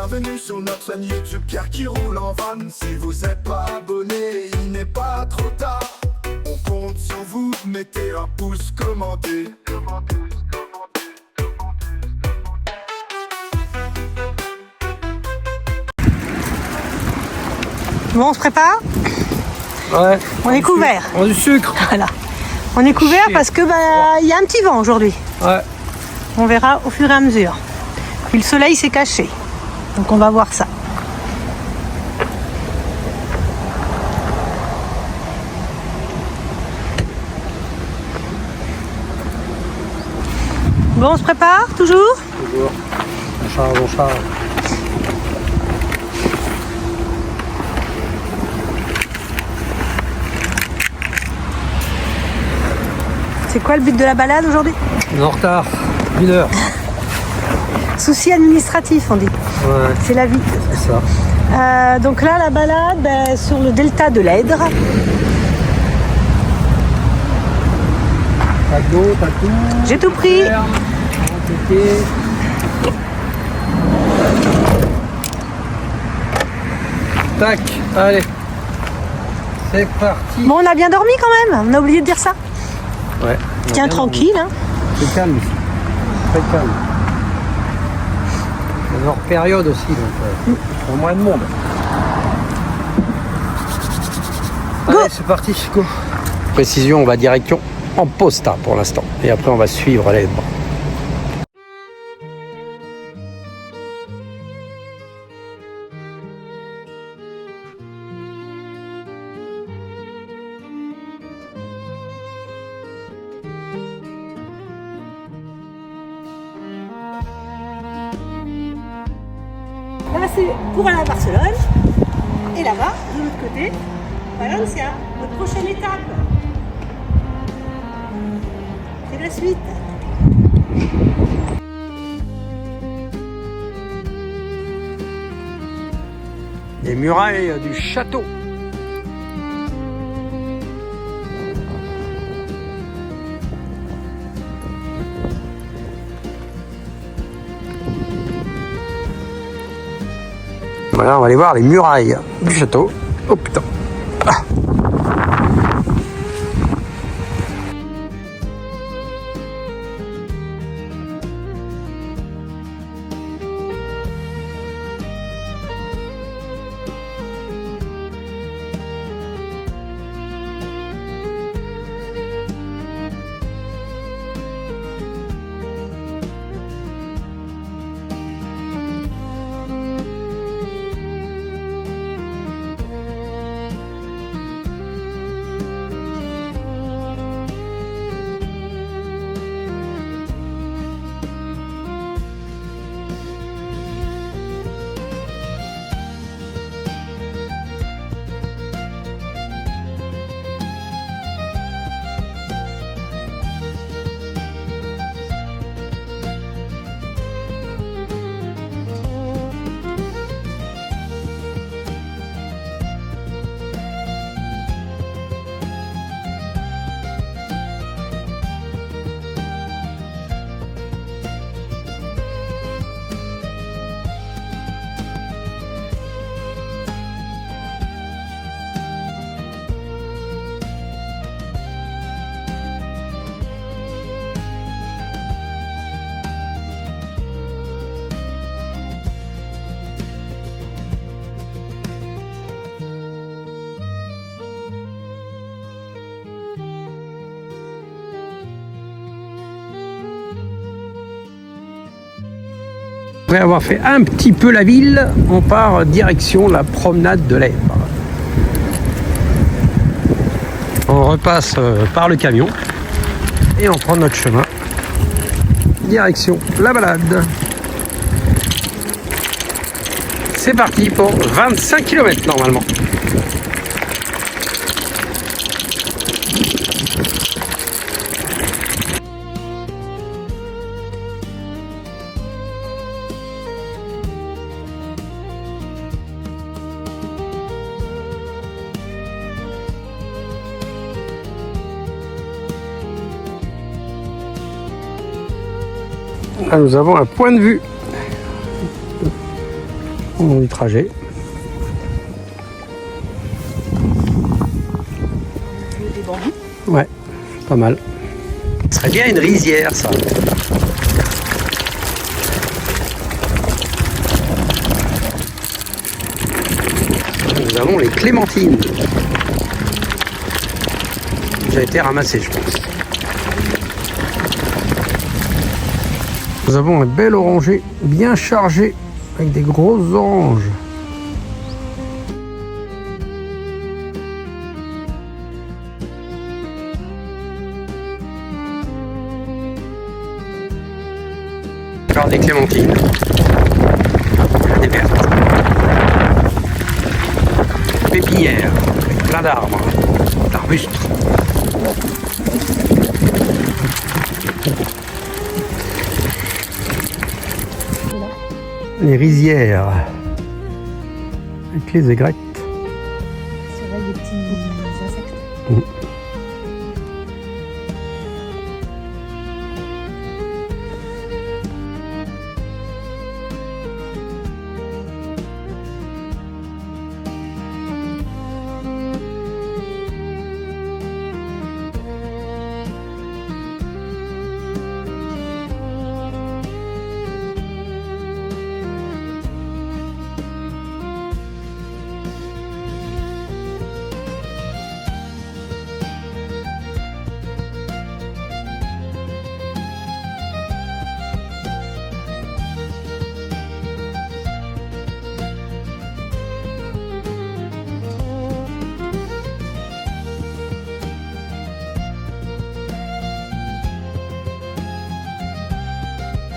bienvenue sur notre chaîne YouTube Pierre qui roule en van. Si vous n'êtes pas abonné, il n'est pas trop tard. On compte sur vous, mettez un pouce, commentez. Bon, on se prépare? Ouais. On est couvert. On a du sucre. Voilà. On est couvert parce que il y a un petit vent aujourd'hui. Ouais. On verra au fur et à mesure. Puis le soleil s'est caché. Donc on va voir ça. Bon, on se prépare toujours? Toujours. On charge. C'est quoi le but de la balade aujourd'hui? On est en retard. 1 heure. Souci administratif, on dit. Ouais. C'est la vie. C'est ça. Donc là, la balade sur le delta de l'Èdre. Pas d'eau, pas tout. J'ai tout pris. Tac, allez. C'est parti. Bon, on a bien dormi quand même. On a oublié de dire ça. Ouais. Tiens, tranquille. Hein. C'est calme ici. Très calme. C'est hors période aussi, donc il y a moins de monde. Go. Allez, c'est parti, go. Précision, on va direction en Posta pour l'instant. Et après, on va suivre l'Èdre. Là, c'est pour aller à Barcelone. Et là-bas, de l'autre côté, Valencia, notre prochaine étape. C'est la suite. Les murailles du château. Voilà, on va aller voir les murailles du château. Oh putain. Ah. Après avoir fait un petit peu la ville, on part direction la promenade de l'Èdre. On repasse par le camion et on prend notre chemin. Direction la balade. C'est parti pour 25 km normalement. Là, nous avons un point de vue au long du trajet. Des bambous. Ouais, pas mal. Ce serait bien une rizière, ça. Nous avons les clémentines. J'ai été ramassé, je pense. Nous avons un bel oranger bien chargé avec des grosses oranges. Encore des clémentines. Des vertes. Pépinière avec plein d'arbres, d'arbustes. Les rizières avec les aigrettes. Surveille les petits insectes.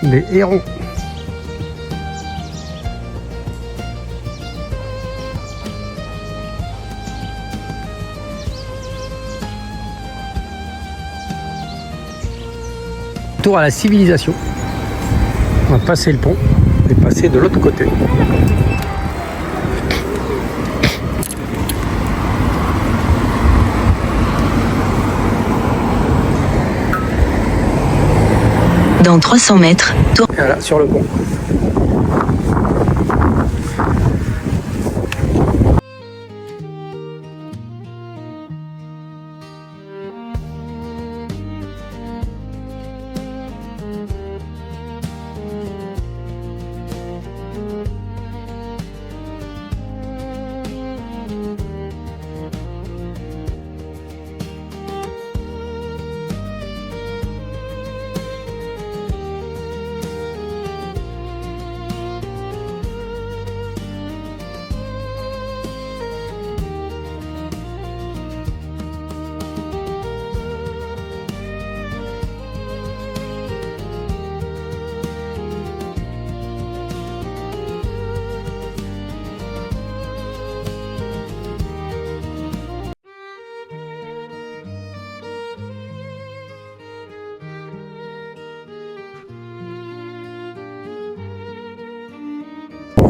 Les hérons. Tour à la civilisation. On va passer le pont et passer de l'autre côté. Dans 300 mètres, tour. Voilà, sur le pont.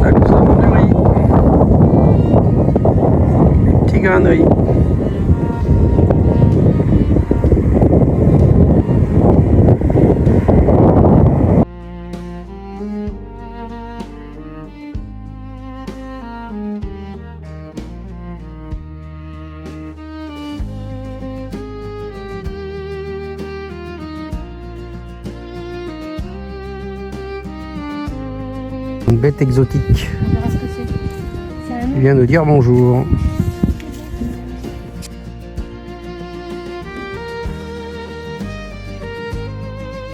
Là, nous avons du riz. Des petits grains de riz. Une bête exotique. On verra ce que c'est. C'est un Il vient de dire bonjour.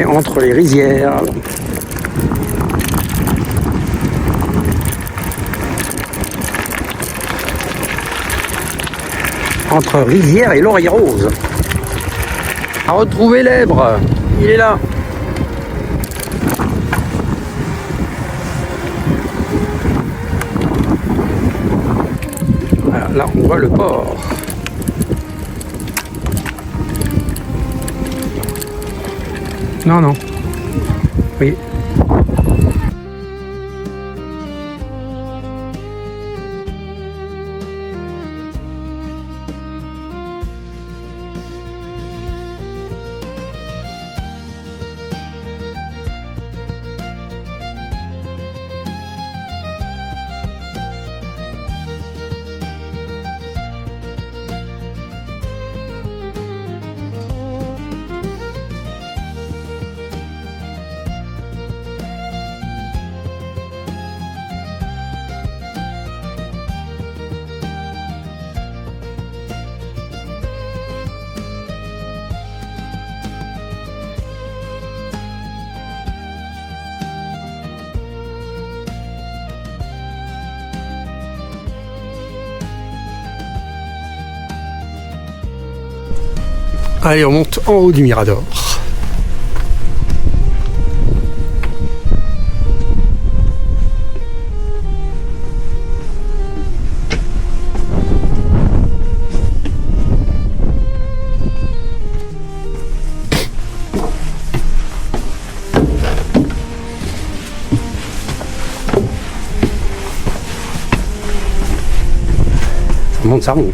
Et entre les rizières. Entre rizières et laurier rose. À retrouver l'èbre. Il est là. Voilà, là on voit le port. Non, non. Oui. Allez, on monte en haut du Mirador. Ça remonte.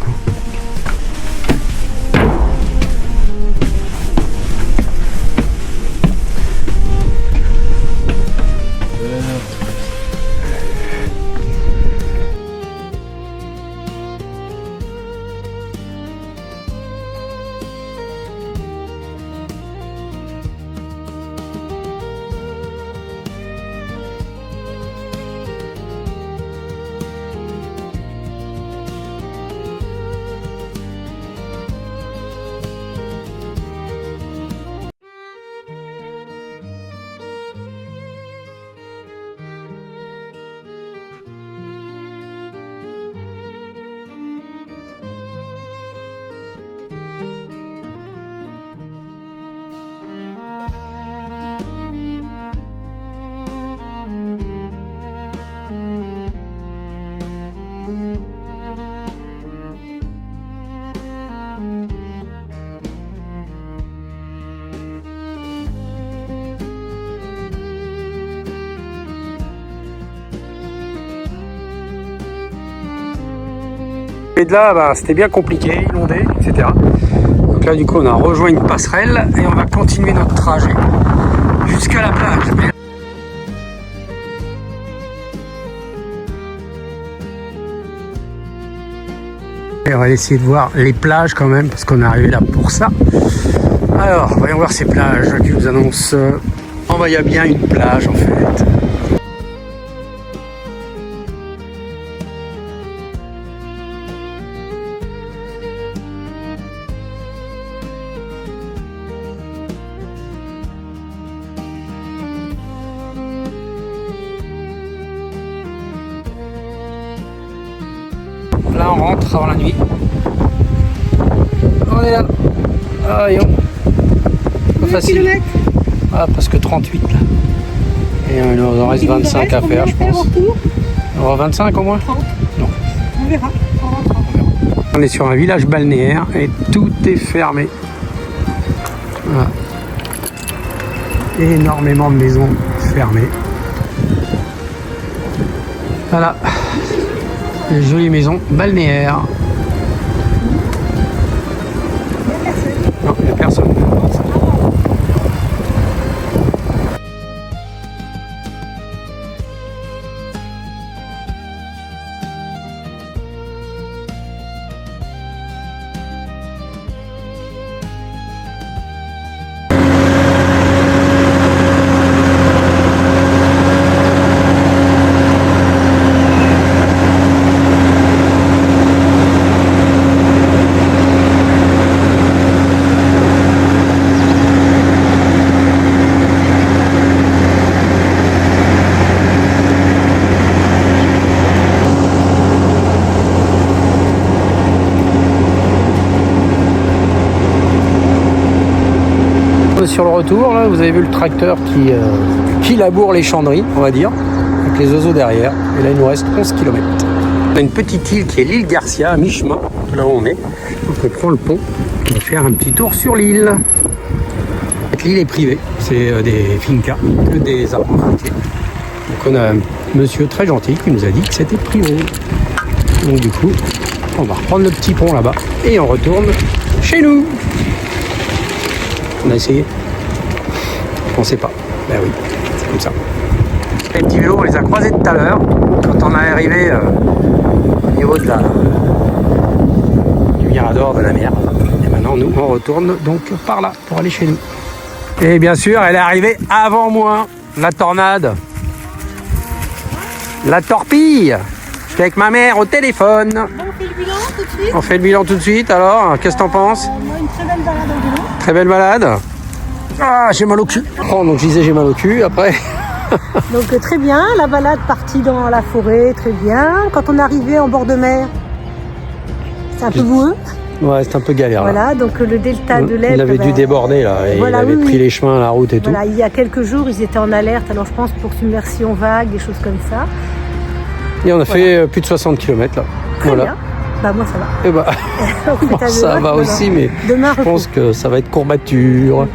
Et de là, bah, c'était bien compliqué, inondé, etc. Donc là, du coup, on a rejoint une passerelle et on va continuer notre trajet jusqu'à la plage. Et on va essayer de voir les plages quand même, parce qu'on est arrivé là pour ça. Alors, voyons voir ces plages qui nous annoncent. Oh, bah, il y a bien une plage en fait. Là on rentre avant la nuit. On est là. Ah yo. Pas facile. Ah presque 38 là. Et il nous en reste 25 à faire je pense. On aura 25 au moins? 30. Non. On verra. On est sur un village balnéaire et tout est fermé. Voilà. Énormément de maisons fermées. Voilà. Des jolies maisons balnéaires. Non, il n'y a personne. Sur le retour, là, vous avez vu le tracteur qui laboure les chandries, on va dire, avec les oiseaux derrière. Et là, il nous reste 11 km. On a une petite île qui est l'île Garcia, à mi-chemin, là où on est. Donc on prend le pont, on va faire un petit tour sur l'île. L'île est privée, c'est des fincas, que des arbres fruitiers. Donc on a un monsieur très gentil qui nous a dit que c'était privé. Donc du coup, on va reprendre le petit pont là-bas et on retourne chez nous. On a essayé. Je pensais pas. Ben oui, c'est comme ça. Les petits vélos, on les a croisés tout à l'heure quand on est arrivé au niveau de du Mirador de la mer. Et maintenant, nous, on retourne donc par là pour aller chez nous. Et bien sûr, elle est arrivée avant moi, la tornade. La torpille. J'étais avec ma mère au téléphone. Bon, on fait le bilan tout de suite. On fait le bilan tout de suite, alors, qu'est-ce que t'en penses? Moi, une très belle balade en vélo. Très belle balade. Ah, j'ai mal au cul. Oh, donc je disais j'ai mal au cul, après. Donc très bien, la balade partie dans la forêt, très bien. Quand on est arrivé en bord de mer, c'est un peu boueux. Ouais, c'est un peu galère. Voilà, donc le delta de l'Elbe. Il avait dû déborder là, et Voilà, il avait oui, pris oui. les chemins, la route et tout. Voilà, il y a quelques jours, ils étaient en alerte, alors je pense pour submersion vague, des choses comme ça. Et on a fait plus de 60 km là. Très bien. Bah moi ça va. Et bah, On fait à ça demain, va voilà. aussi, mais Demain, je pense que ça va être courbature.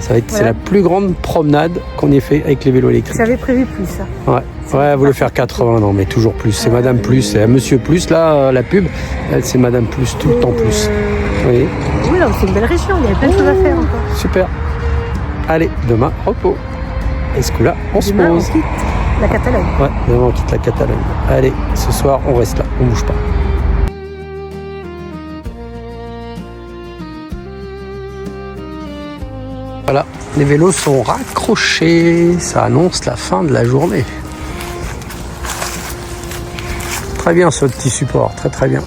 Ça va être, c'est Voilà. la plus grande promenade qu'on ait fait avec les vélos électriques. J'avais prévu plus ça. Ouais, elle voulait faire 80, non mais toujours plus. C'est Madame Plus, c'est Monsieur Plus là, la pub. Elle, c'est Madame Plus, tout le temps plus. Oui, Oui, non, c'est une belle région, il y avait plein de choses à faire encore. super. Allez, demain, repos. Et ce coup-là, on se Demain, on pose. quitte la Catalogne. Ouais, demain on quitte la Catalogne. Allez, ce soir, on reste là, on bouge pas. Voilà, les vélos sont raccrochés. Ça annonce la fin de la journée. Très bien ce petit support, très très bien.